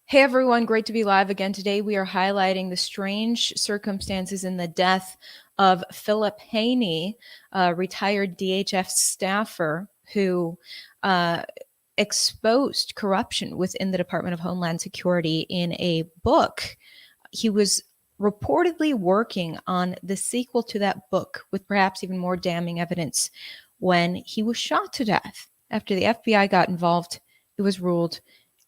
Hey everyone, great to be live again today. We are highlighting the strange circumstances in the death of Philip Haney, a retired DHS staffer who exposed corruption within the Department of Homeland Security in a book. He was reportedly working on the sequel to that book with perhaps even more damning evidence when he was shot to death. After the FBI got involved, it was ruled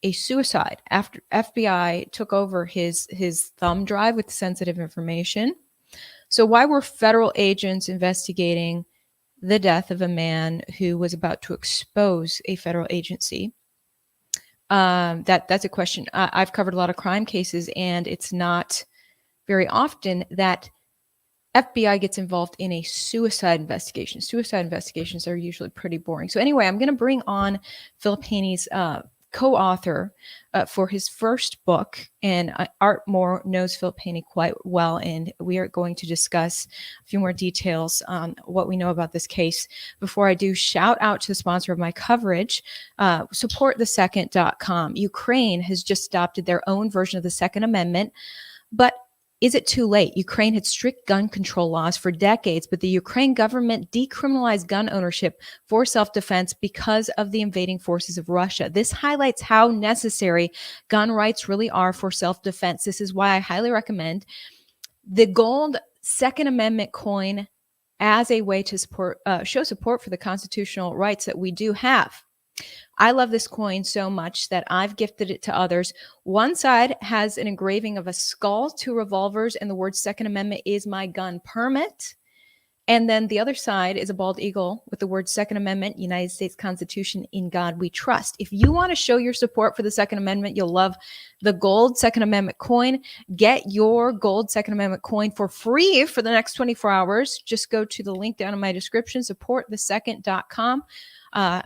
a suicide after FBI took over his thumb drive with sensitive information. So why were federal agents investigating the death of a man who was about to expose a federal agency? That's a question. I've covered a lot of crime cases, and it's not very often that FBI gets involved in a suicide investigation. Suicide investigations are usually pretty boring. So anyway, I'm going to bring on Philip Haney's co-author for his first book, and Art Moore knows Philip Haney quite well, and we are going to discuss a few more details on what we know about this case. Before I do, shout out to the sponsor of my coverage, supportthesecond.com. Ukraine has just adopted their own version of the Second Amendment, but is it too late? Ukraine had strict gun control laws for decades, but the Ukraine government decriminalized gun ownership for self-defense because of the invading forces of Russia. This highlights how necessary gun rights really are for self-defense. This is why I highly recommend the gold Second Amendment coin as a way to show support for the constitutional rights that we do have. I love this coin so much that I've gifted it to others. One side has an engraving of a skull, 2 revolvers, and the word Second Amendment is my gun permit. And then the other side is a bald eagle with the word Second Amendment, United States Constitution, in God we trust. If you want to show your support for the Second Amendment, you'll love the gold Second Amendment coin. Get your gold Second Amendment coin for free for the next 24 hours. Just go to the link down in my description, supportthesecond.com.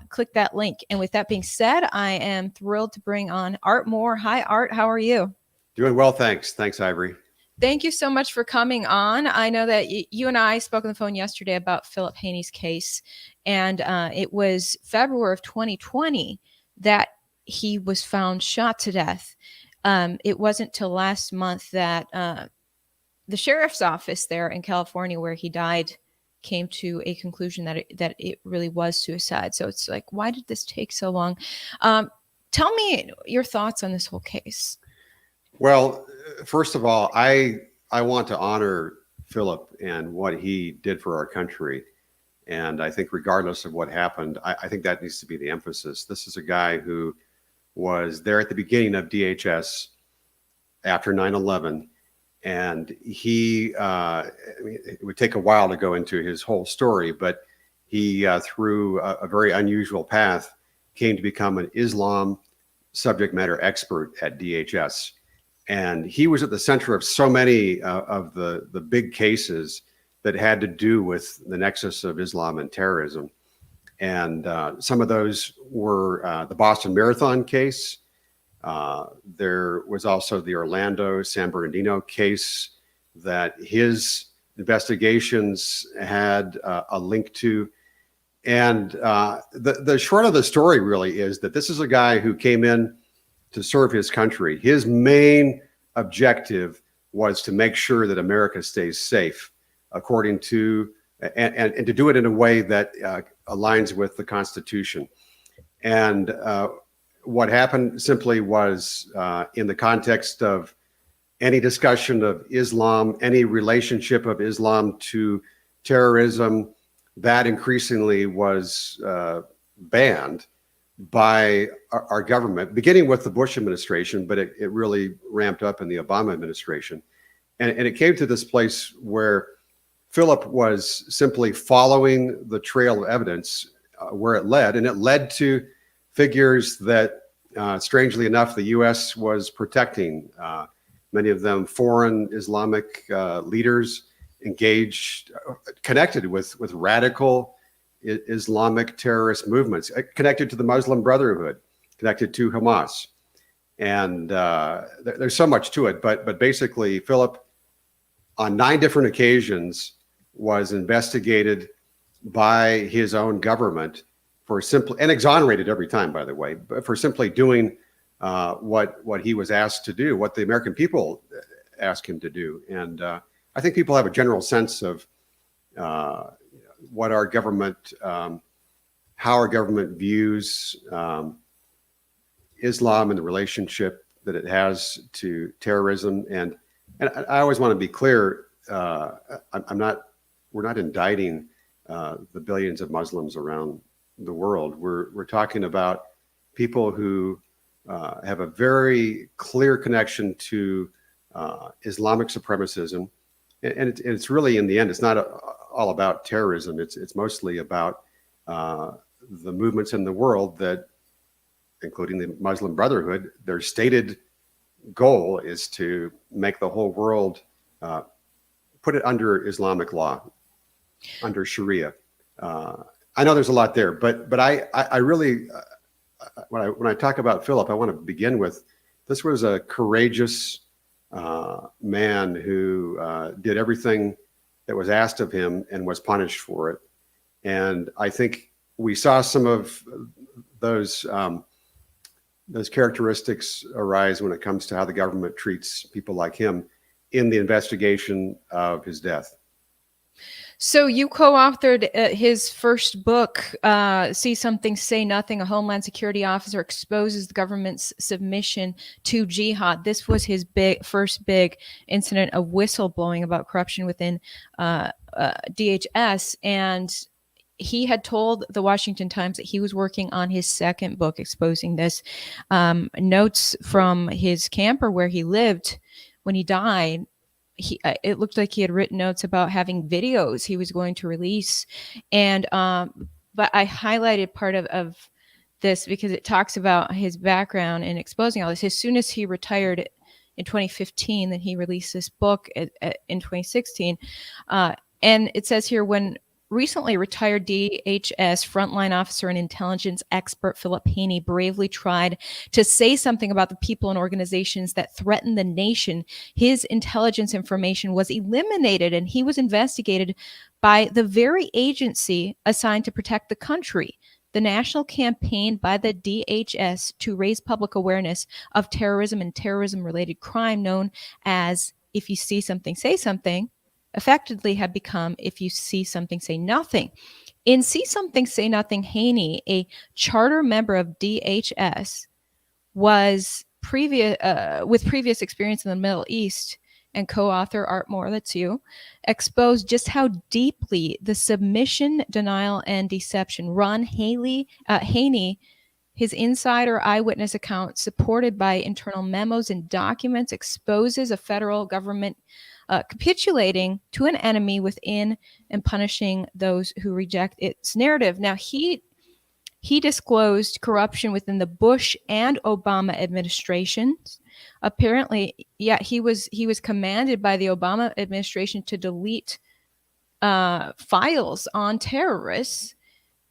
Click that link. And with that being said, I am thrilled to bring on Art Moore. Hi, Art. How are you? Doing well, thanks. Thanks, Ivory. Thank you so much for coming on. I know that you and I spoke on the phone yesterday about Philip Haney's case, and it was February of 2020 that he was found shot to death. It wasn't till last month that the sheriff's office there in California, where he died, came to a conclusion that it really was suicide. So it's like, why did this take so long? Tell me your thoughts on this whole case. Well, first of all, I want to honor Philip and what he did for our country. And I think regardless of what happened, I think that needs to be the emphasis. This is a guy who was there at the beginning of DHS after 9/11. And he, it would take a while to go into his whole story, but he, through a very unusual path, came to become an Islam subject matter expert at DHS. And he was at the center of so many of the big cases that had to do with the nexus of Islam and terrorism. And some of those were the Boston Marathon case. There was also the Orlando San Bernardino case that his investigations had a link to. And the short of the story really is that this is a guy who came in to serve his country. His main objective was to make sure that America stays safe, according to, and to do it in a way that aligns with the Constitution. And what happened simply was, in the context of any discussion of Islam, any relationship of Islam to terrorism, that increasingly was banned by our government, beginning with the Bush administration, but it really ramped up in the Obama administration. And it came to this place where Philip was simply following the trail of evidence where it led, and it led to figures that, strangely enough, the U.S. was protecting. Many of them foreign Islamic leaders engaged, connected with radical Islamic terrorist movements, connected to the Muslim Brotherhood, connected to Hamas. And there's so much to it, but basically Philip, on 9 different occasions, was investigated by his own government for simply, and exonerated every time, by the way, but for simply doing what he was asked to do, what the American people asked him to do. And I think people have a general sense of what our government, how our government views Islam and the relationship that it has to terrorism. And I always want to be clear, we're not indicting the billions of Muslims around the world. We're talking about people who have a very clear connection to Islamic supremacism. And it's really, in the end, it's not all about terrorism. It's mostly about the movements in the world that, including the Muslim Brotherhood, their stated goal is to make the whole world put it under Islamic law, under Sharia. I know there's a lot there, but I really, when I talk about Philip, I want to begin with, this was a courageous man who did everything that was asked of him and was punished for it. And I think we saw some of those characteristics arise when it comes to how the government treats people like him in the investigation of his death. So you co-authored his first book, See Something, Say Nothing, a Homeland Security Officer Exposes the Government's Submission to Jihad. This was his first big incident of whistleblowing about corruption within DHS. And he had told the Washington Times that he was working on his second book exposing this. Notes from his camper where he lived when he died, it looked like he had written notes about having videos he was going to release. And but I highlighted part of this because it talks about his background in exposing all this. As soon as he retired in 2015, then he released this book in 2016. And it says here, when recently retired DHS frontline officer and intelligence expert Philip Haney bravely tried to say something about the people and organizations that threaten the nation, his intelligence information was eliminated and he was investigated by the very agency assigned to protect the country. The national campaign by the DHS to raise public awareness of terrorism and terrorism-related crime, known as If You See Something, Say Something, effectively had become If You See Something, Say Nothing. In See Something, Say Nothing, Haney, a charter member of DHS, was with previous experience in the Middle East, and co-author Art Moore, that's you, exposed just how deeply the submission, denial, and deception run Haney, his insider eyewitness account, supported by internal memos and documents, exposes a federal government capitulating to an enemy within and punishing those who reject its narrative. Now, he disclosed corruption within the Bush and Obama administrations. Apparently, he was commanded by the Obama administration to delete files on terrorists.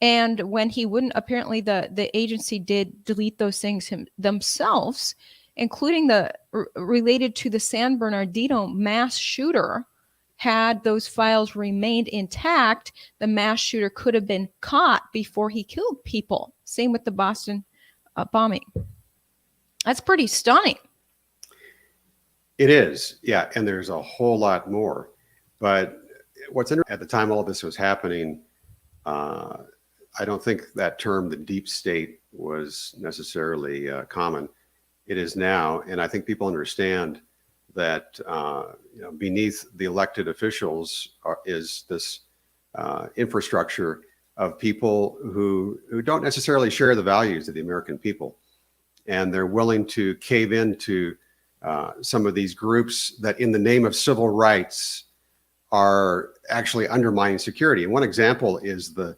And when he wouldn't, apparently the agency did delete those things themselves, including related to the San Bernardino mass shooter. Had those files remained intact, the mass shooter could have been caught before he killed people. Same with the Boston bombing. That's pretty stunning. It is, yeah, and there's a whole lot more. But what's interesting, at the time all this was happening, I don't think that term, the deep state, was necessarily common. It is now, and I think people understand that beneath the elected officials is this infrastructure of people who don't necessarily share the values of the American people, and they're willing to cave into some of these groups that, in the name of civil rights, are actually undermining security. And one example is the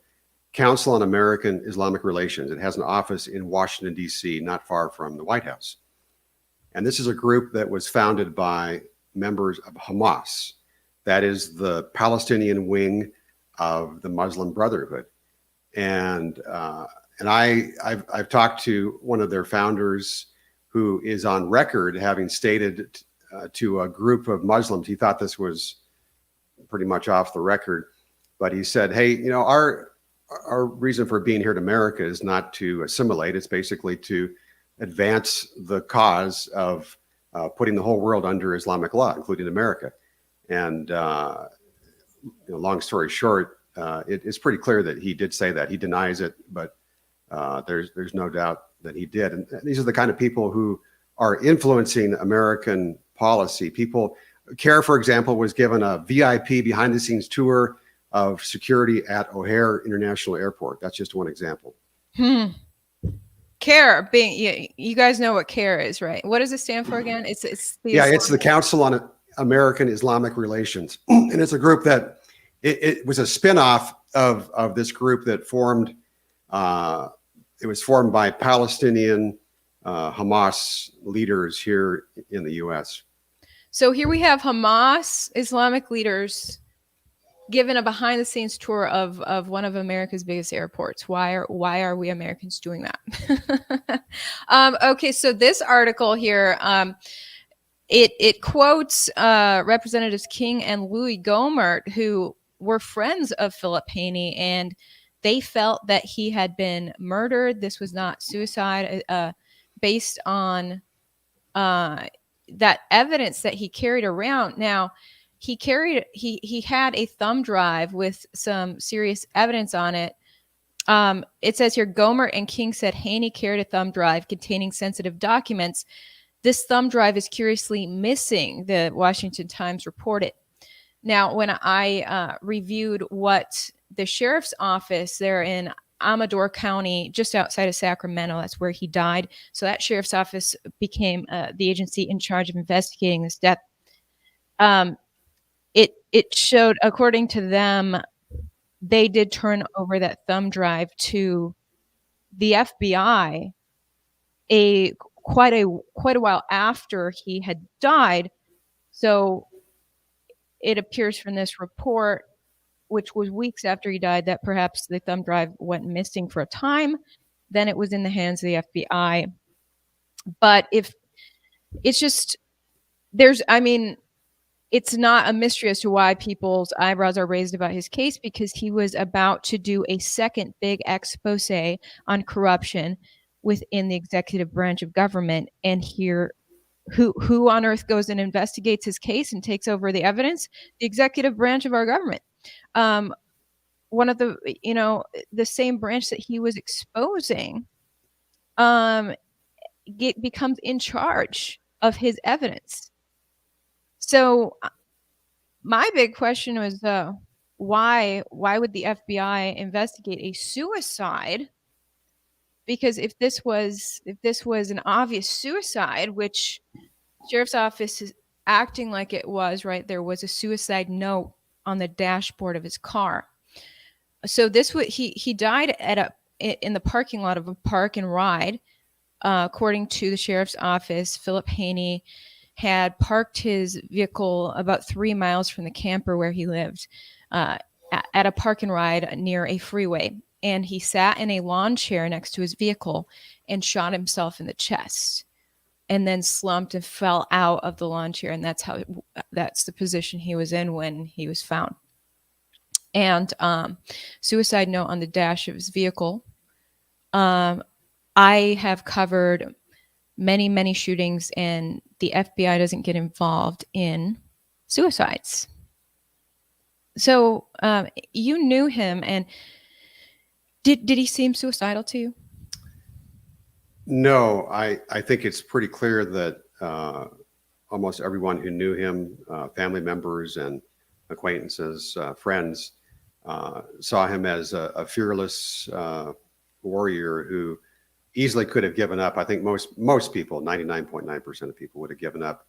Council on American Islamic Relations. It has an office in Washington, D.C., not far from the White House. And this is a group that was founded by members of Hamas. That is the Palestinian wing of the Muslim Brotherhood. And I've talked to one of their founders, who is on record having stated to a group of Muslims, he thought this was pretty much off the record, but he said, hey, our reason for being here in America is not to assimilate. It's basically to advance the cause of putting the whole world under Islamic law, including America. And long story short, it's pretty clear that he did say that. He denies it, but there's no doubt that he did. And these are the kind of people who are influencing American policy. CARE, for example, was given a VIP behind-the-scenes tour of security at O'Hare International Airport. That's just one example. CARE, you guys know what CARE is, right? What does it stand for again? It's the Council on American Islamic Relations, and it's a group that it was a spinoff of this group that formed. It was formed by Palestinian Hamas leaders here in the U.S. So here we have Hamas Islamic leaders given a behind-the-scenes tour of one of America's biggest airports. Why are we Americans doing that? Okay, so this article here, it quotes Representatives King and Louis Gohmert, who were friends of Philip Haney, and they felt that he had been murdered. This was not suicide, based on that evidence that he carried around. Now, he had a thumb drive with some serious evidence on it. It says here, Gohmert and King said Haney carried a thumb drive containing sensitive documents. This thumb drive is curiously missing, the Washington Times reported. Now, when I reviewed what the sheriff's office there in Amador County, just outside of Sacramento, that's where he died. So that sheriff's office became the agency in charge of investigating this death. It showed, according to them, they did turn over that thumb drive to the FBI quite a while after he had died. So it appears from this report, which was weeks after he died, that perhaps the thumb drive went missing for a time. Then it was in the hands of the FBI. But if it's just, it's not a mystery as to why people's eyebrows are raised about his case, because he was about to do a second big expose on corruption within the executive branch of government. And here, who on earth goes and investigates his case and takes over the evidence? The executive branch of our government. One of the, the same branch that he was exposing, becomes in charge of his evidence. So my big question was, why would the FBI investigate a suicide? Because if this was an obvious suicide, which sheriff's office is acting like it was, right? There was a suicide note on the dashboard of his car. So he died in the parking lot of a park and ride. According to the sheriff's office, Philip Haney had parked his vehicle about 3 miles from the camper where he lived, at a park and ride near a freeway. And he sat in a lawn chair next to his vehicle and shot himself in the chest, and then slumped and fell out of the lawn chair. And that's the position he was in when he was found. And suicide note on the dash of his vehicle. I have covered many, many shootings, and the FBI doesn't get involved in suicides. So you knew him, and did he seem suicidal to you? No, I think it's pretty clear that almost everyone who knew him, family members and acquaintances, friends, saw him as a fearless warrior who easily could have given up. I think most people, 99.9% of people, would have given up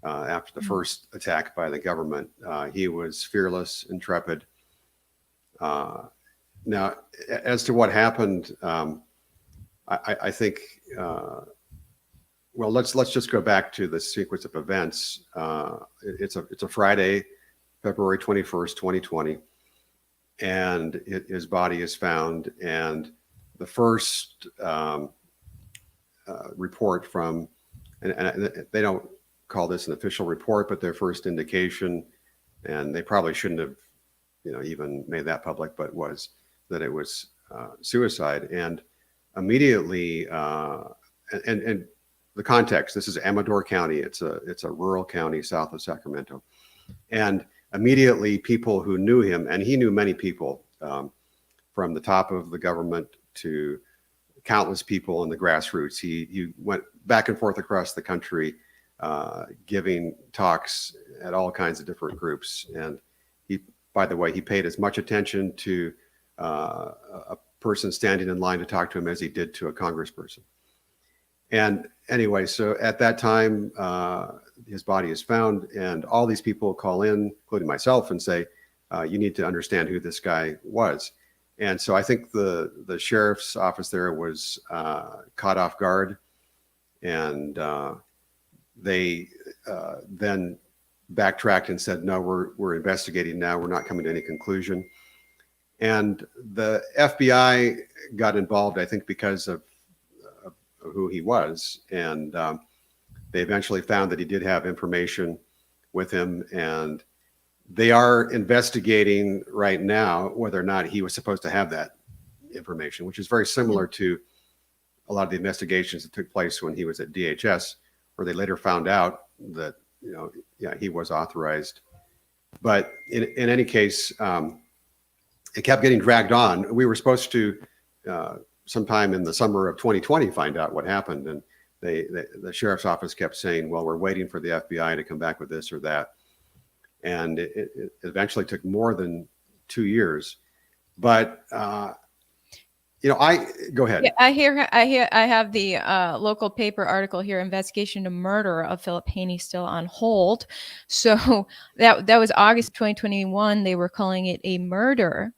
after the first attack by the government. He was fearless, intrepid. Now, as to what happened, I think, well, let's just go back to the sequence of events. It's a Friday, February 21st, 2020, and his body is found. And the first report from, and they don't call this an official report, but their first indication, and they probably shouldn't have, even made that public, but was that it was suicide. And immediately and the context, this is Amador County. It's a rural county south of Sacramento. And immediately people who knew him, and he knew many people, from the top of the government to countless people in the grassroots. He went back and forth across the country, giving talks at all kinds of different groups. And he, by the way, he paid as much attention to a person standing in line to talk to him as he did to a congressperson. And anyway, so at that time, his body is found, and all these people call in, including myself, and say, you need to understand who this guy was. And so I think the sheriff's office there was caught off guard, and they then backtracked and said, no, we're investigating now. We're not coming to any conclusion. And the FBI got involved, I think, because of who he was. And they eventually found that he did have information with him, and they are investigating right now whether or not he was supposed to have that information, which is very similar to a lot of the investigations that took place when he was at DHS, where they later found out that, he was authorized. But in any case, it kept getting dragged on. We were supposed to, sometime in the summer of 2020, find out what happened. And the sheriff's office kept saying, well, we're waiting for the FBI to come back with this or that. And it eventually took more than 2 years. But, go ahead. Yeah, I have the local paper article here, investigation to murder of Philip Haney still on hold. So that was August 2021. They were calling it a murder.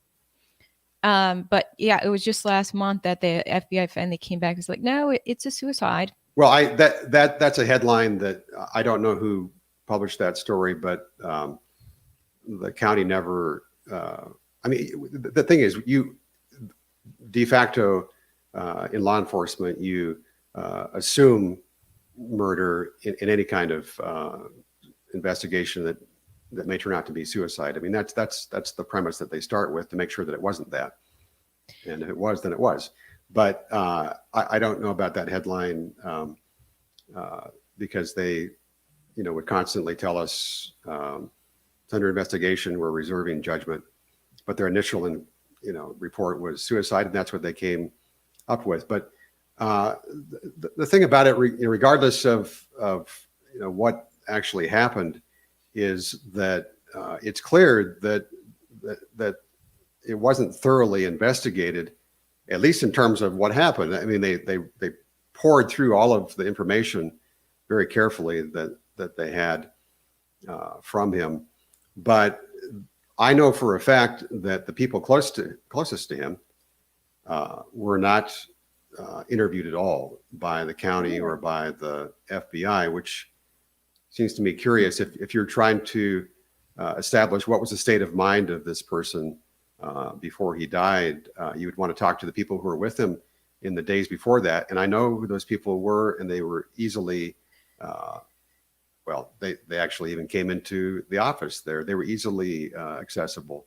But yeah, it was just last month that the FBI finally came back. It's like, no, it's a suicide. Well, that's a headline that I don't know who published that story, but the county never. The thing is, you de facto in law enforcement, you assume murder in any kind of investigation that may turn out to be suicide. I mean, that's the premise that they start with to make sure that it wasn't that. And if it was, then it was. But I don't know about that headline because they, would constantly tell us it's under investigation, we're reserving judgment. But their initial, report was suicide, and that's what they came up with. But the thing about it, regardless of what actually happened, is that it's clear that it wasn't thoroughly investigated, at least in terms of what happened. I mean, they poured through all of the information very carefully that they had from him. But I know for a fact that the people closest to him were not interviewed at all by the county or by the FBI, which seems to me curious. If you're trying to establish what was the state of mind of this person before he died, you would want to talk to the people who were with him in the days before that. And I know who those people were, and they were easily, they actually even came into the office there. They were easily accessible.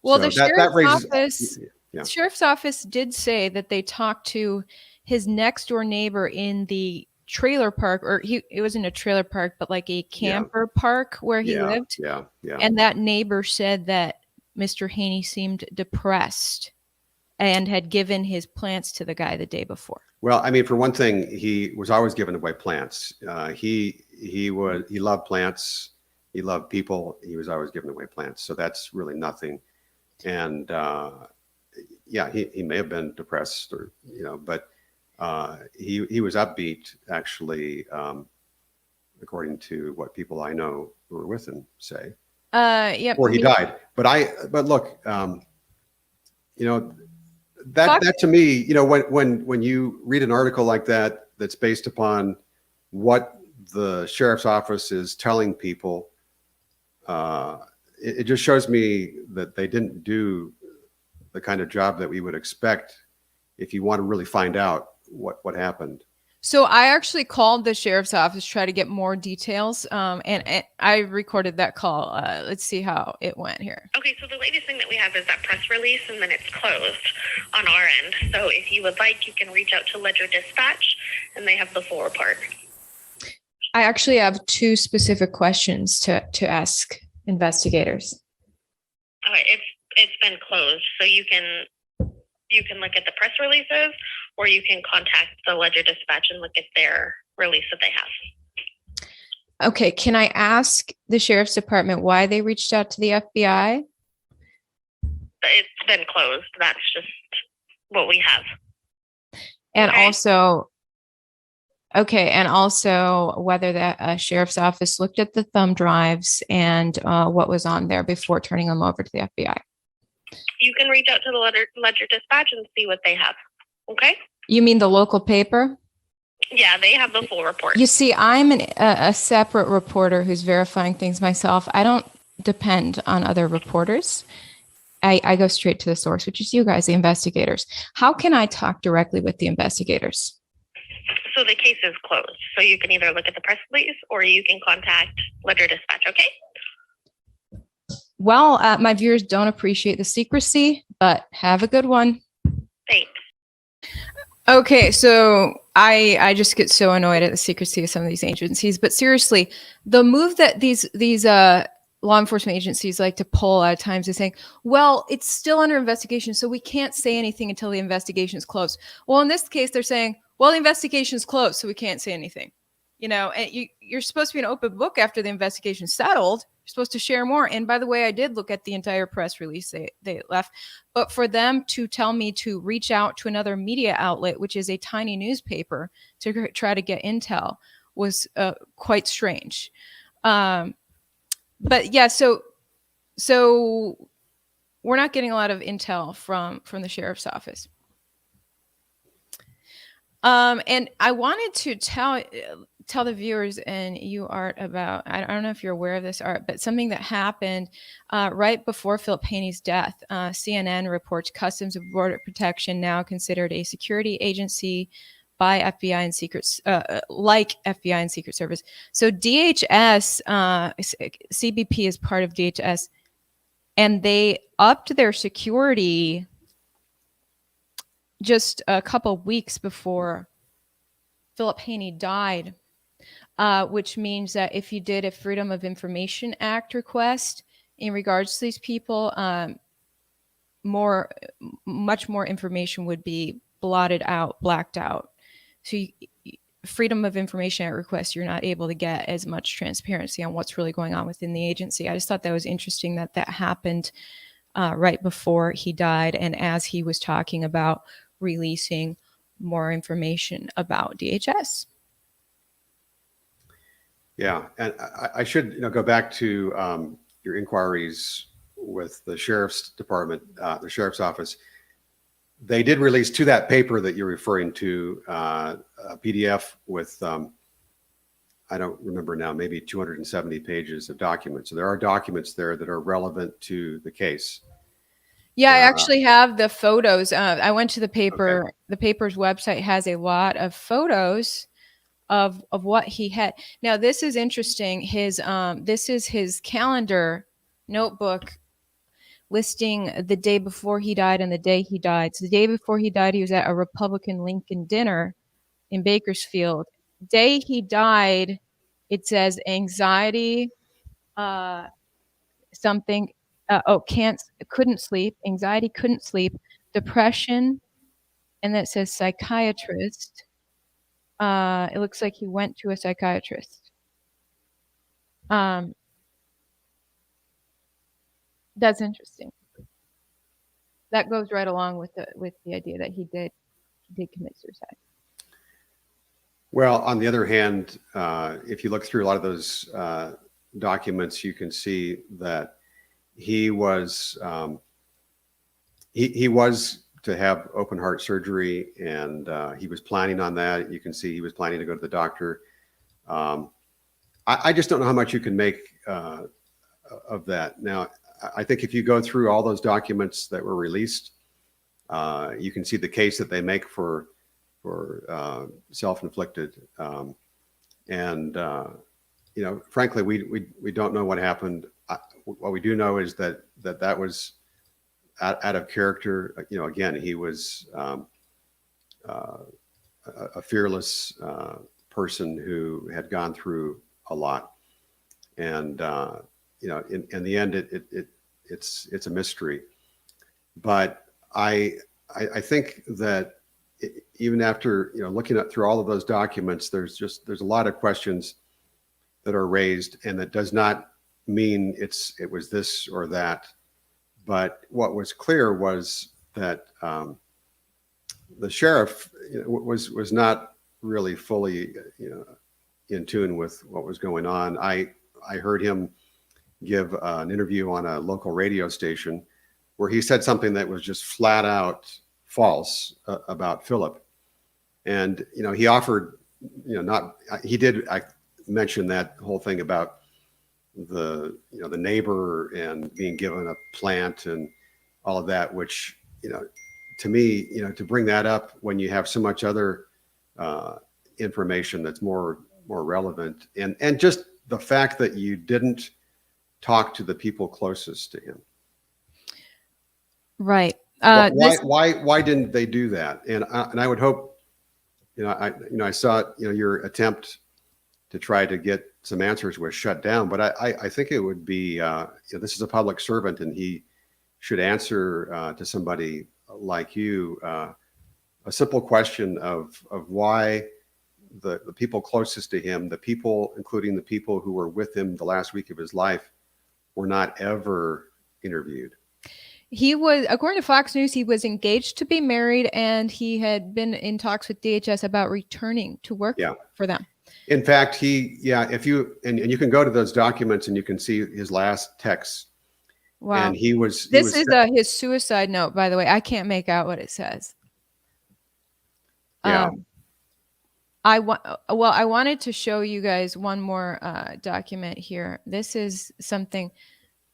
Well, So the sheriff's office did say that they talked to his next door neighbor in the trailer park, or it was in a trailer park, but like a camper park where he lived. Yeah. And that neighbor said that Mr. Haney seemed depressed and had given his plants to the guy the day before. Well, I mean, for one thing, he was always giving away plants. He loved plants. He loved people. He was always giving away plants. So that's really nothing. And he may have been depressed, or but he was upbeat, actually, according to what people I know who were with him say. Or he died. But look, that to me, when you read an article like that, that's based upon what the sheriff's office is telling people, it just shows me that they didn't do the kind of job that we would expect if you want to really find out what happened. So I actually called the sheriff's office to try to get more details, and I recorded that call. Let's see how it went here. Okay, so the latest thing that we have is that press release, and then it's closed on our end. So if you would like, you can reach out to Ledger Dispatch, and they have the full report. I actually have two specific questions to ask investigators. It's been closed, so you can look at the press releases, or you can contact the Ledger Dispatch and look at their release that they have. Okay, can I ask the sheriff's department why they reached out to the FBI? It's been closed. That's just what we have. And Okay. also whether the sheriff's office looked at the thumb drives and what was on there before turning them over to the FBI. You can reach out to the Ledger Dispatch and see what they have. Okay? You mean the local paper? Yeah, they have the full report. You see, I'm a separate reporter who's verifying things myself. I don't depend on other reporters. I go straight to the source, which is you guys, the investigators. How can I talk directly with the investigators? So the case is closed. So you can either look at the press release or you can contact Ledger Dispatch, okay? Well, my viewers don't appreciate the secrecy, but have a good one. Thanks. Okay, so I just get so annoyed at the secrecy of some of these agencies. But seriously, the move that these law enforcement agencies like to pull at times is saying, well, it's still under investigation, so we can't say anything until the investigation is closed. Well, in this case, they're saying, well, the investigation is closed, so we can't say anything. You know, and you're supposed to be an open book after the investigation's settled. You're supposed to share more. And by the way, I did look at the entire press release they left. But for them to tell me to reach out to another media outlet, which is a tiny newspaper, to try to get intel was quite strange. But yeah, so we're not getting a lot of intel from the sheriff's office. And I wanted to tell the viewers and you, Art, about, I don't know if you're aware of this, Art, but something that happened right before Philip Haney's death. CNN reports Customs and Border Protection now considered a security agency by FBI and Secret, like FBI and Secret Service. So DHS, CBP is part of DHS, and they upped their security just a couple of weeks before Philip Haney died, which means that if you did a Freedom of Information Act request in regards to these people, much more information would be blotted out, blacked out. So Freedom of Information Act requests, you're not able to get as much transparency on what's really going on within the agency. I just thought that was interesting that happened right before he died, and as he was talking about releasing more information about DHS. Yeah, and I should go back to your inquiries with the sheriff's department, the sheriff's office. They did release to that paper that you're referring to a PDF with, I don't remember now, maybe 270 pages of documents. So there are documents there that are relevant to the case. Yeah, I actually have the photos. I went to the paper. Okay. The paper's website has a lot of photos of what he had. Now, this is interesting. This is his calendar notebook listing the day before he died and the day he died. So the day before he died, he was at a Republican Lincoln dinner in Bakersfield. Day he died, it says anxiety, something. Couldn't sleep, anxiety, couldn't sleep, depression, and that says psychiatrist. It looks like he went to a psychiatrist. That's interesting. That goes right along with the idea that he did commit suicide. Well, on the other hand, if you look through a lot of those documents, you can see that he was he was to have open heart surgery, and he was planning on that. You can see he was planning to go to the doctor. I just don't know how much you can make of that. Now, I think if you go through all those documents that were released, you can see the case that they make for self-inflicted. Frankly, we don't know what happened. What we do know is that was out of character. Again, he was a a fearless person who had gone through a lot. And, in the end, it's a mystery. But I think that even after, looking through all of those documents, there's a lot of questions that are raised, and that does not mean it was this or that. But what was clear was that the sheriff was not really fully, in tune with what was going on. I heard him give an interview on a local radio station where he said something that was just flat out false about Philip. And, he offered, I mentioned that whole thing about the neighbor and being given a plant and all of that, which, to me, to bring that up when you have so much other information that's more relevant, and just the fact that you didn't talk to the people closest to him. Right. Why didn't they do that? And I would hope, I saw, your attempt to try to get some answers was shut down, but I think it would be, this is a public servant, and he should answer to somebody like you a simple question of why the people closest to him, the people, including the people who were with him the last week of his life, were not ever interviewed. He was, according to Fox News, he was engaged to be married, and he had been in talks with DHS about returning to work for them. In fact, if you can go to those documents and you can see his last text. Wow. And this is his suicide note, by the way. I can't make out what it says. Yeah. I wanted to show you guys one more document here. This is something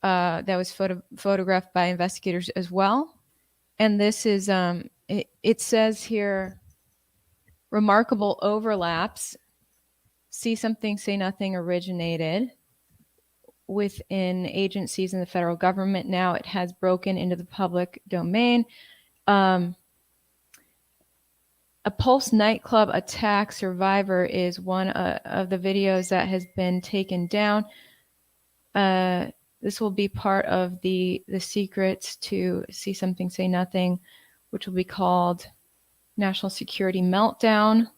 that was photographed by investigators as well. And this is, it says here, remarkable overlaps. See something, say nothing originated within agencies in the federal government. Now it has broken into the public domain. A Pulse nightclub attack survivor is one of the videos that has been taken down. This will be part of the secrets to See Something, Say Nothing, which will be called National Security Meltdown.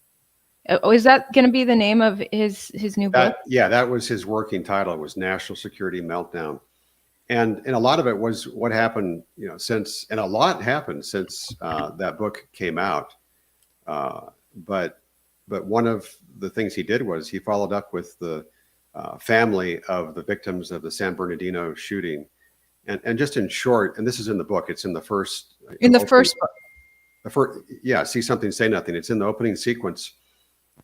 Is that going to be the name of his new book? Yeah, that was his working title. It was National Security Meltdown. And a lot of it was what happened, since, and a lot happened since that book came out. But one of the things he did was he followed up with the family of the victims of the San Bernardino shooting. And just in short, and this is in the book, it's in the first. First book. See Something, Say Nothing. It's in the opening sequence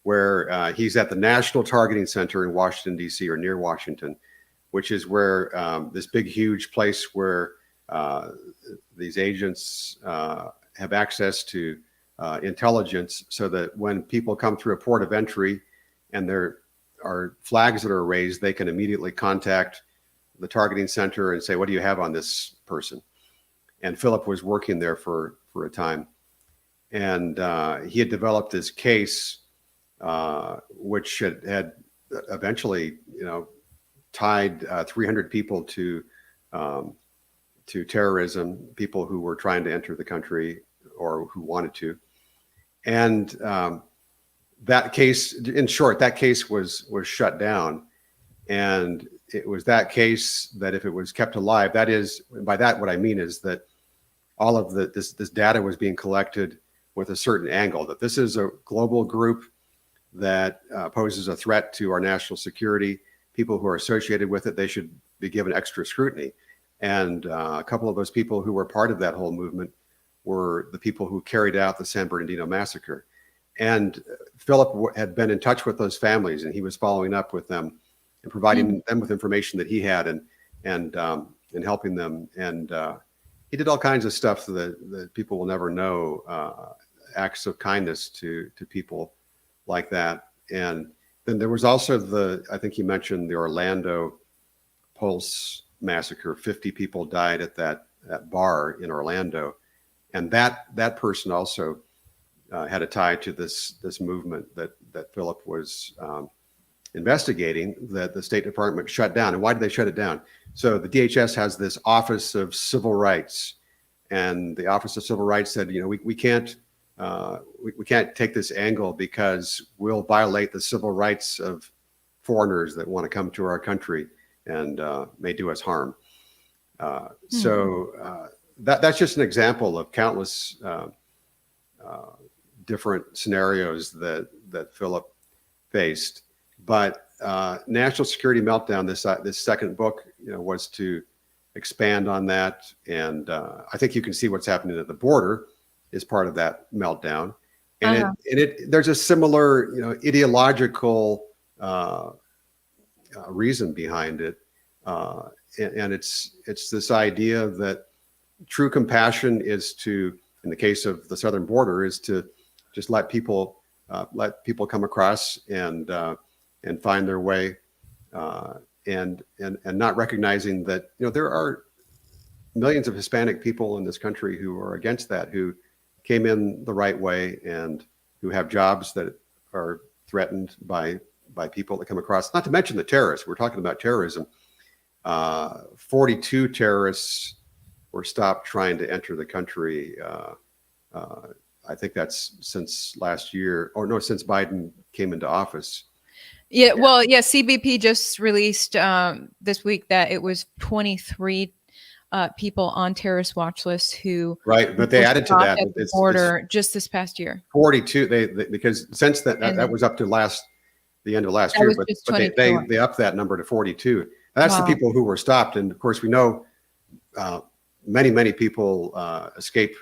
where he's at the National Targeting Center in Washington, D.C., or near Washington, which is where this big, huge place where these agents have access to intelligence, so that when people come through a port of entry and there are flags that are raised, they can immediately contact the targeting center and say, what do you have on this person? And Philip was working there for a time. And he had developed this case, which had eventually, tied 300 people to terrorism, people who were trying to enter the country or who wanted to. And that case, in short, that case was shut down. And it was that case that, if it was kept alive, that is, by that what I mean is that all of this data was being collected with a certain angle, that this is a global group that poses a threat to our national security. People who are associated with it, they should be given extra scrutiny. And a couple of those people who were part of that whole movement were the people who carried out the San Bernardino massacre. And Philip had been in touch with those families, and he was following up with them and providing them with information that he had, and helping them. And he did all kinds of stuff that people will never know, acts of kindness to people like that. And then there was also I think he mentioned the Orlando Pulse massacre. 50 people died at that bar in Orlando. And that person also had a tie to this movement that Philip was investigating, that the State Department shut down. And why did they shut it down? So the DHS has this Office of Civil Rights, and the Office of Civil Rights said, we can't take this angle because we'll violate the civil rights of foreigners that want to come to our country and may do us harm. So that's just an example of countless different scenarios that Philip faced. But National Security Meltdown, this second book, was to expand on that. And I think you can see what's happening at the border is part of that meltdown. And there's a similar, ideological reason behind it. And it's this idea that true compassion is to, in the case of the southern border, is to just let people come across and find their way, and not recognizing that there are millions of Hispanic people in this country who are against that, who came in the right way and who have jobs that are threatened by people that come across. Not to mention the terrorists. We're talking about terrorism. 42 terrorists were stopped trying to enter the country. I think that's since last year, or no, since Biden came into office. Yeah, well, yeah, CBP just released this week that it was 23 people on terrorist watch lists who but they added to that at the border just this past year. 42. They because since that was up to the end of last year, but they upped that number to 42. And that's the people who were stopped, and of course we know many people escape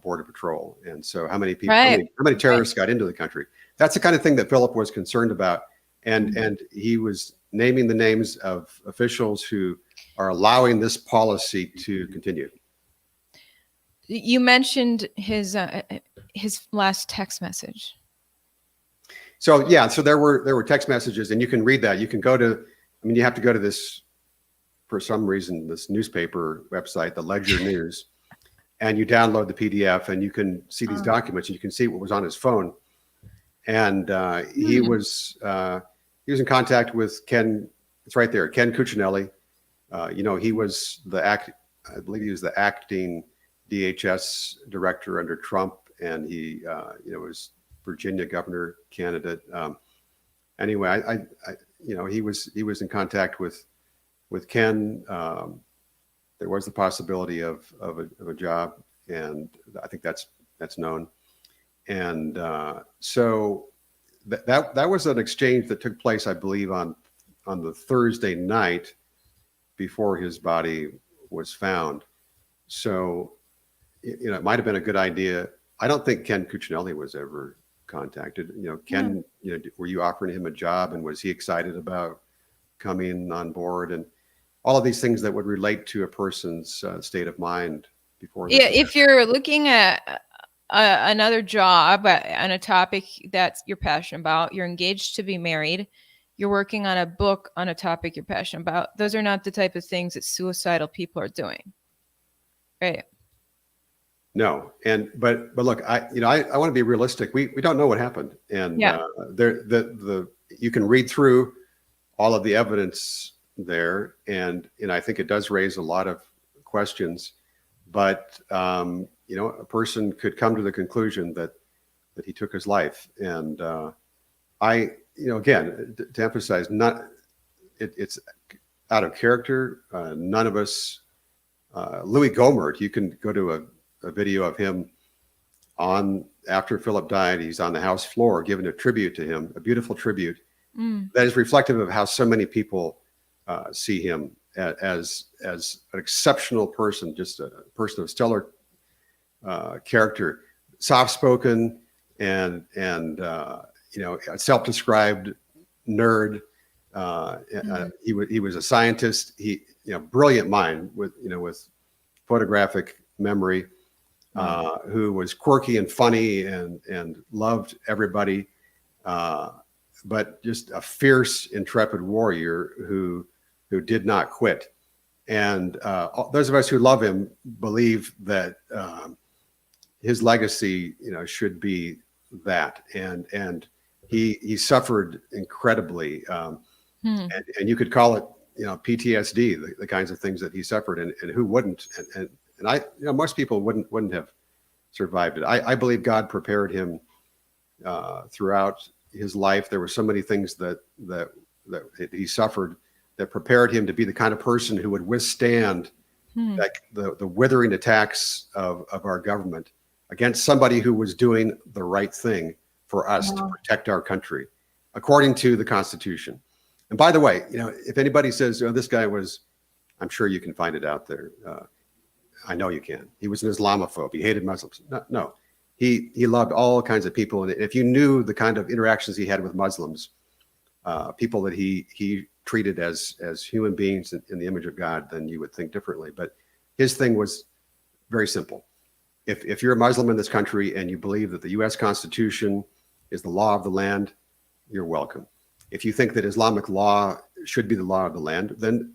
Border Patrol, and so how many people, how many terrorists got into the country? That's the kind of thing that Philip was concerned about, and he was naming the names of officials who are allowing this policy to continue. You mentioned his last text message. So so there were text messages, and you can read that. You can go to, you have to go to this, for some reason, this newspaper website, the Ledger News, and you download the PDF, and you can see these documents, and you can see what was on his phone. And he was in contact with Ken. It's right there, Ken Cuccinelli. He was I believe he was the acting DHS director under Trump, and he was Virginia governor candidate. Anyway, he was in contact with Ken. There was the possibility of a job, and I think that's known. And so that was an exchange that took place, I believe, on the Thursday night before his body was found. So, it might have been a good idea. I don't think Ken Cuccinelli was ever contacted. Ken, were you offering him a job, and was he excited about coming on board, and all of these things that would relate to a person's state of mind before? If you're looking at another job on a topic that you're passionate about, you're engaged to be married, you're working on a book on a topic you're passionate about, those are not the type of things that suicidal people are doing, right? No, but look, I want to be realistic. We don't know what happened, and you can read through all of the evidence there, and I think it does raise a lot of questions. But a person could come to the conclusion that he took his life, and again, to emphasize, it's out of character. None of us. Louis Gohmert, you can go to a video of him after Philip died. He's on the House floor giving a tribute to him, a beautiful tribute that is reflective of how so many people see him as an exceptional person, just a person of stellar character, soft-spoken, and a self-described nerd. He was a scientist. He brilliant mind with photographic memory. Who was quirky and funny and loved everybody, but just a fierce, intrepid warrior who did not quit. And those of us who love him believe that his legacy, should be that. And he suffered incredibly. And you could call it, PTSD, the kinds of things that he suffered, and who wouldn't? And most people wouldn't have survived it. I believe God prepared him throughout his life. There were so many things that he suffered that prepared him to be the kind of person who would withstand the withering attacks of our government against somebody who was doing the right thing for us to protect our country, according to the Constitution. And by the way, if anybody says, this guy was, I'm sure you can find it out there. I know you can. He was an Islamophobe. He hated Muslims. No. He loved all kinds of people. And if you knew the kind of interactions he had with Muslims, people that he treated as human beings in the image of God, then you would think differently. But his thing was very simple. If you're a Muslim in this country and you believe that the U.S. Constitution is the law of the land, you're welcome. If you think that Islamic law should be the law of the land, then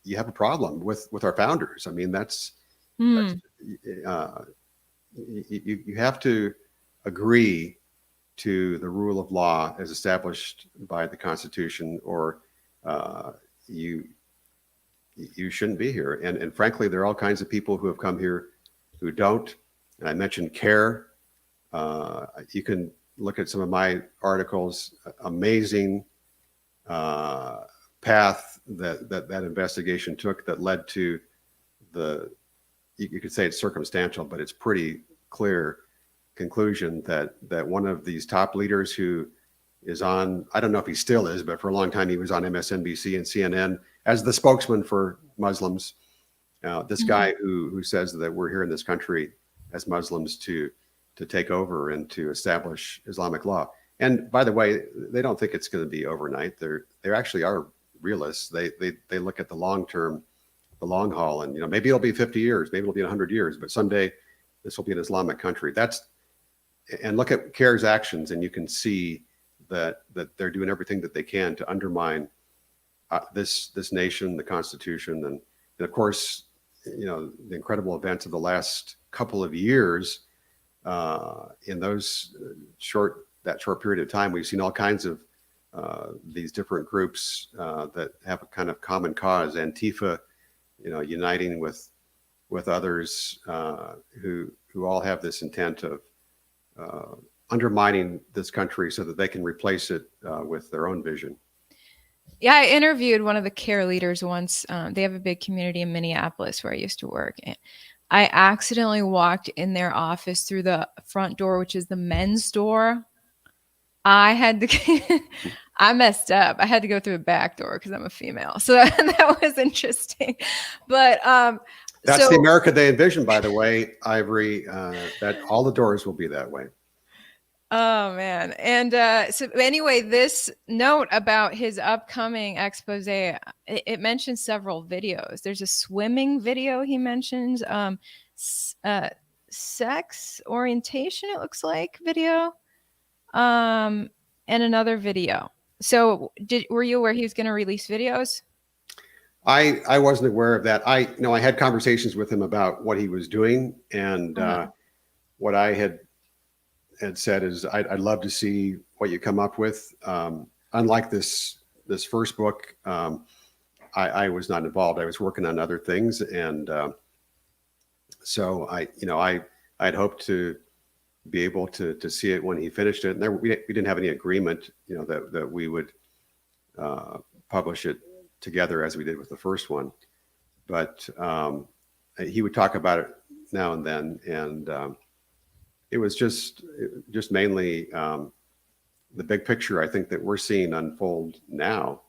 you have a problem with our founders. I mean, you have to agree to the rule of law as established by the Constitution, or you shouldn't be here. And frankly, there are all kinds of people who have come here who don't. And I mentioned CARE. You can look at some of my articles. Amazing path that investigation took that led to you could say it's circumstantial, but it's pretty clear conclusion that one of these top leaders who is on, I don't know if he still is, but for a long time he was on MSNBC and CNN as the spokesman for Muslims. This guy who says that we're here in this country as Muslims to take over and to establish Islamic law. And by the way, they don't think it's going to be overnight. They actually are realists. They look at the long term, the long haul, and maybe it'll be 50 years, maybe it'll be 100 years, but someday this will be an Islamic country. And look at CARE's actions, and you can see that they're doing everything that they can to undermine this nation, the Constitution, and of course, the incredible events of the last couple of years. In that short period of time, we've seen all kinds of these different groups that have a kind of common cause. Antifa, uniting with others who all have this intent of undermining this country so that they can replace it with their own vision. Yeah, I interviewed one of the CARE leaders once. They have a big community in Minneapolis where I used to work. And I accidentally walked in their office through the front door, which is the men's door. I messed up. I had to go through the back door because I'm a female. So that was interesting. But that's the America they envision, by the way, Ivory, that all the doors will be that way. Oh, man. And so anyway, this note about his upcoming expose, it mentions several videos. There's a swimming video he mentions, sex orientation, it looks like, video, and another video. So were you aware he was going to release videos? I wasn't aware of that. I had conversations with him about what he was doing, and what I had said is I'd love to see what you come up with. Unlike this first book, I was not involved. I was working on other things, and so I'd hoped to be able to see it when he finished it. And we didn't have any agreement, that we would publish it together as we did with the first one. But he would talk about it now and then, and it was just mainly the big picture, I think, that we're seeing unfold now.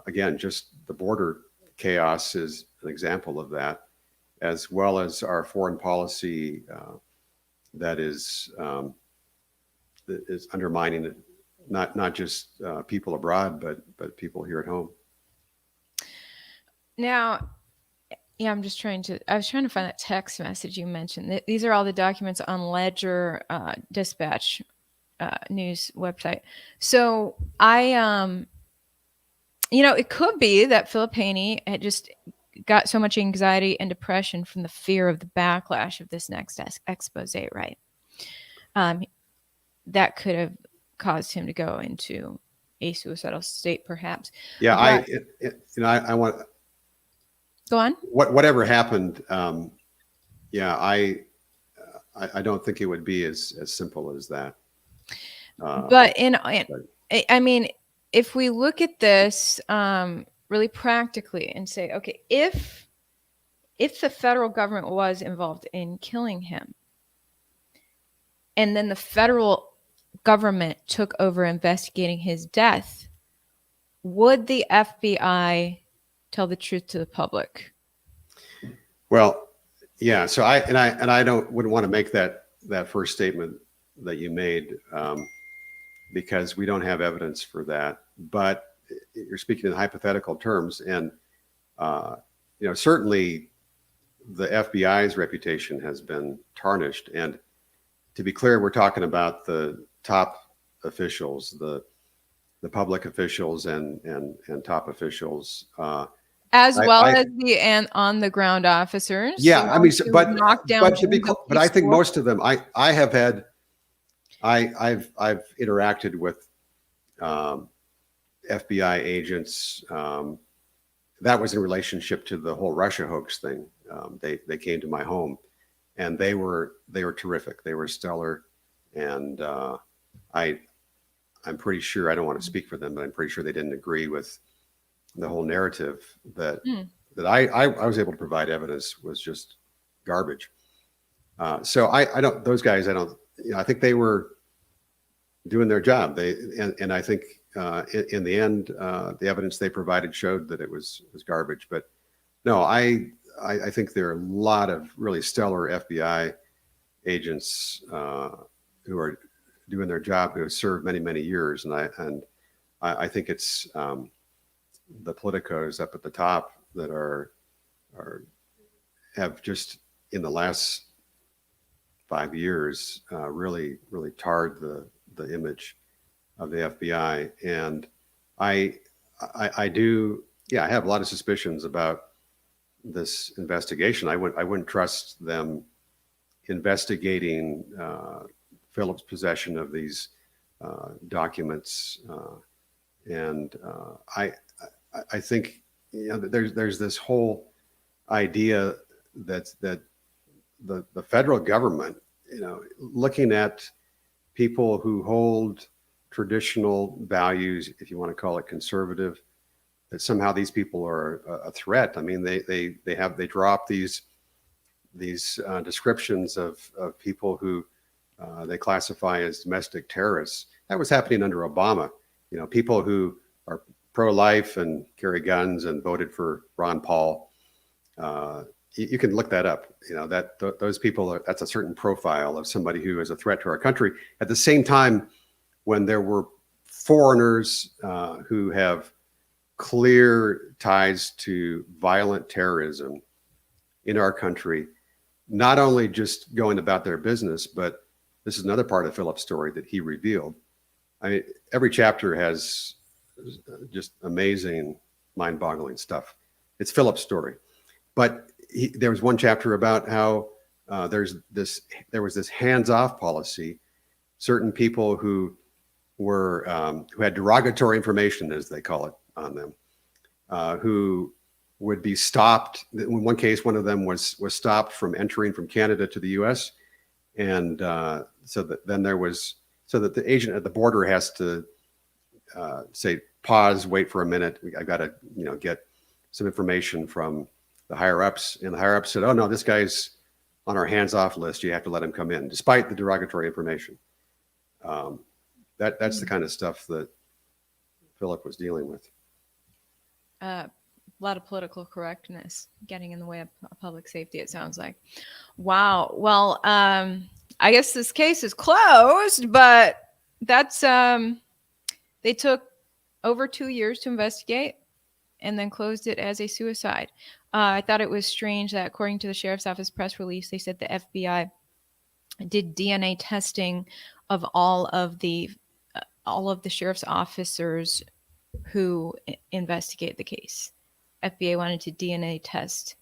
Again, just the border chaos is an example of that, as well as our foreign policy that is undermining it, not just people abroad, but people here at home. Now, yeah, I was trying to find that text message you mentioned. These are all the documents on Ledger Dispatch news website. So it could be that Philip Haney had just got so much anxiety and depression from the fear of the backlash of this next expose, right? That could have caused him to go into a suicidal state, perhaps. Yeah, But- I want Go on. whatever happened. Yeah, I don't think it would be as simple as that. But I mean, if we look at this really practically and say, okay, if the federal government was involved in killing him, and then the federal government took over investigating his death, would the FBI tell the truth to the public? Well, yeah. So I wouldn't want to make that first statement that you made, because we don't have evidence for that. But you're speaking in hypothetical terms, and certainly the FBI's reputation has been tarnished. And to be clear, we're talking about the top officials, the public officials, and top officials, as well as the on the ground officers. Yeah, I mean, but I think force. most of them, I've interacted with FBI agents. That was in relationship to the whole Russia hoax thing. They came to my home, and they were terrific. They were stellar, and I'm pretty sure, I don't want to speak for them, but I'm pretty sure they didn't agree with the whole narrative that I was able to provide evidence was just garbage. So I don't, those guys, I don't, I think they were doing their job. And I think in the end, the evidence they provided showed that it was garbage. But no, I think there are a lot of really stellar FBI agents who are doing their job, who have served many, many years. And I think it's the politicos up at the top that have just in the last 5 years really tarred the image of the FBI. And I do, yeah, I have a lot of suspicions about this investigation. I wouldn't trust them investigating Philip's possession of these documents. And I think, there's this whole idea that the federal government, looking at people who hold traditional values, if you want to call it conservative, that somehow these people are a threat. I mean, they draw up these descriptions of people who they classify as domestic terrorists. That was happening under Obama. People who are pro-life and carry guns and voted for Ron Paul. You can look that up. Those people that's a certain profile of somebody who is a threat to our country. At the same time, when there were foreigners who have clear ties to violent terrorism in our country, not only just going about their business, but this is another part of Philip's story that he revealed. I mean, every chapter has just amazing, mind-boggling stuff. It's Philip's story. But there was one chapter about how there was this hands-off policy. Certain people who had derogatory information, as they call it, on them, who would be stopped. In one case, one of them was stopped from entering from Canada to the U.S. And so that the agent at the border has to say, pause, wait for a minute. I've got to get some information from the higher ups, and the higher ups said, "Oh no, this guy's on our hands-off list. You have to let him come in," despite the derogatory information. That's the kind of stuff that Philip was dealing with. A lot of political correctness getting in the way of public safety, it sounds like. Wow. Well, I guess this case is closed, but that's they took over 2 years to investigate and then closed it as a suicide. I thought it was strange that according to the sheriff's office press release, they said the FBI did DNA testing of all of the sheriff's officers who investigate the case. FBI wanted to DNA test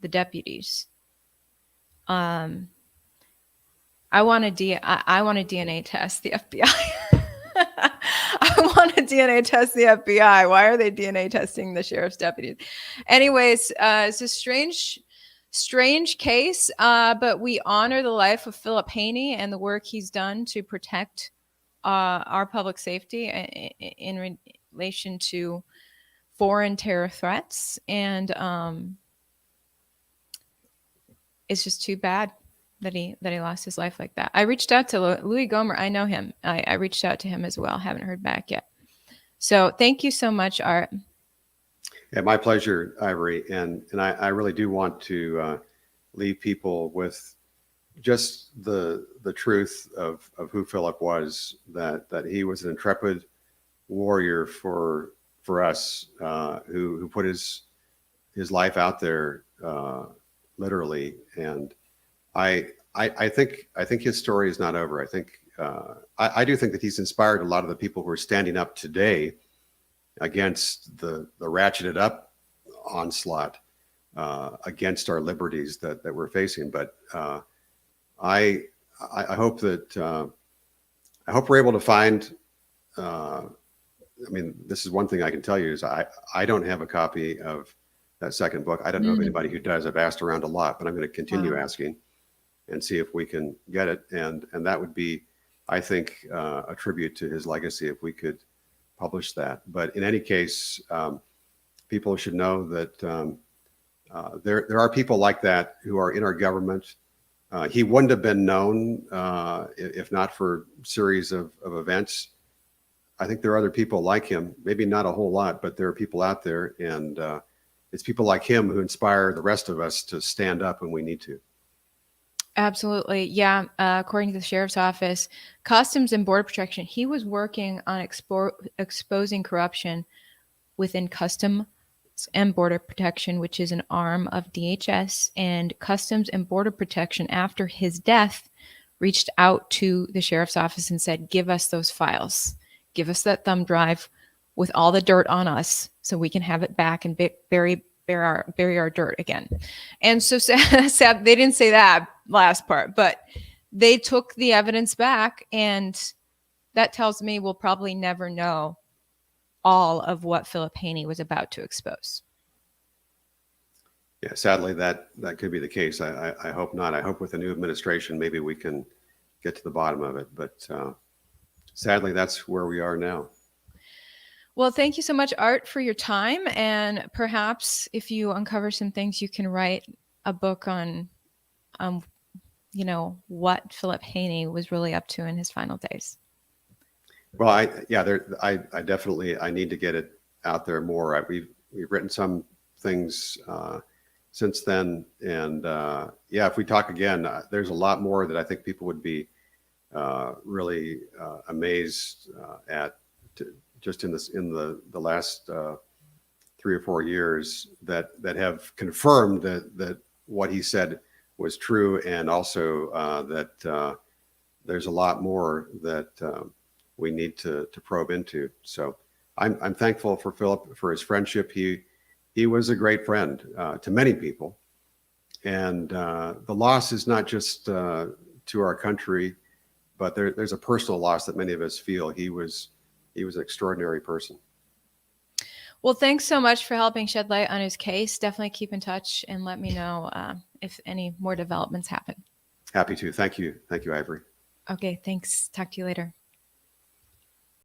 the deputies. I want to DNA test the FBI. I want to DNA test the FBI. Why are they DNA testing the sheriff's deputies? Anyways, it's a strange case, but we honor the life of Philip Haney and the work he's done to protect our public safety in relation to foreign terror threats. And it's just too bad that he lost his life like that. I reached out to Louis Gomer. I know him. I reached out to him as well. Haven't heard back yet. So thank you so much, Art. Yeah, my pleasure, Ivory. And I really do want to leave people with just the truth of who Philip was, that he was an intrepid warrior for us, who put his life out there, literally. And I think his story is not over. I think I do think that he's inspired a lot of the people who are standing up today against the ratcheted up onslaught against our liberties that we're facing. But I hope that I hope we're able to find. I mean, this is one thing I can tell you is I don't have a copy of that second book. I don't know of anybody who does. I've asked around a lot, but I'm going to continue asking and see if we can get it. And that would be, I think, a tribute to his legacy if we could publish that. But in any case, people should know that there are people like that who are in our government. He wouldn't have been known if not for a series of events. I think there are other people like him, maybe not a whole lot, but there are people out there. And it's people like him who inspire the rest of us to stand up when we need to. Absolutely. Yeah. According to the sheriff's office, Customs and Border Protection, he was working on exposing corruption within Customs and Border Protection, which is an arm of DHS. And Customs and Border Protection, after his death, reached out to the sheriff's office and said, give us those files. Give us that thumb drive with all the dirt on us so we can have it back and bury our dirt again. And so sad, they didn't say that last part, but they took the evidence back, and that tells me we'll probably never know all of what Philip Haney was about to expose. Yeah, sadly, that could be the case. I hope not. I hope with the new administration, maybe we can get to the bottom of it. But sadly, that's where we are now. Well, thank you so much, Art, for your time. And perhaps if you uncover some things, you can write a book on, what Philip Haney was really up to in his final days. Well, I definitely, I need to get it out there more. We've written some things since then. And if we talk again, there's a lot more that I think people would be really amazed at. Just in the last 3 or 4 years that have confirmed that what he said was true, and also that there's a lot more that we need to probe into. So I'm thankful for Philip for his friendship. He was a great friend to many people, and the loss is not just to our country, but there's a personal loss that many of us feel. He was an extraordinary person. Well, thanks so much for helping shed light on his case. Definitely keep in touch and let me know if any more developments happen. Happy to. Thank you. Thank you, Ivory. Okay, thanks. Talk to you later.